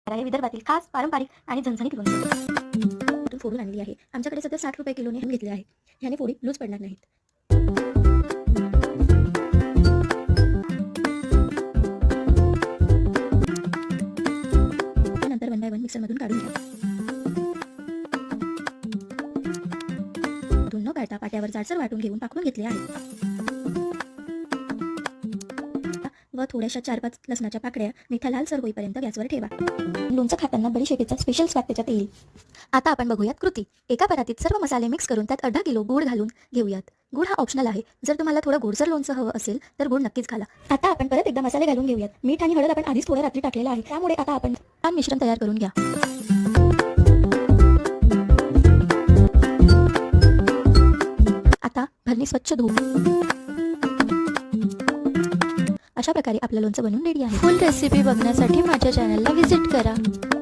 हे विदर्भातील खास पारंपरिक आणि झणझणीत लोणचं फोडून आणली आहे. आमच्याकडे सध्या 60 रुपये किलोने हम घेतले आहे. ह्याने फोडी लूज पडणार नाहीत. नंतर 1 बाय 1 मिक्सरमधून काढून घ्या. न काढता पाट्यावर जाडसर वाटून घेऊन पाकडून घेतले आहे व थोड्याशा 4-5 लसणाच्या पाकळ्या मिठा लालसर होईपर्यंत गॅसवर ठेवा. लोणचं खाताना बडीशेपीचा स्पेशल स्वाद त्याच्यात येईल. आता आपण बघूयात कृती. एका परातीत सर्व मसाले मिक्स करून त्यात अर्धा किलो गूळ घालून घेऊयात. गूळ हा ऑप्शनल आहे. जर तुम्हाला थोडं गोडसर लोणचं हवं असेल तर गूळ नक्कीच घाला. आता आपण परत एकदा मसाले घालून घेऊयात. मीठ आणि हळद आपण आधीच थोडं रात्री टाकलेलं आहे, त्यामुळे आता आपण छान मिश्रण तयार करून घ्या. आता भरणी स्वच्छ धुवू. अशा प्रकारे आपलं लोणचं बनवून रेडी आहे. फुल रेसिपी बघण्यासाठी माझ्या चॅनलला व्हिजिट करा.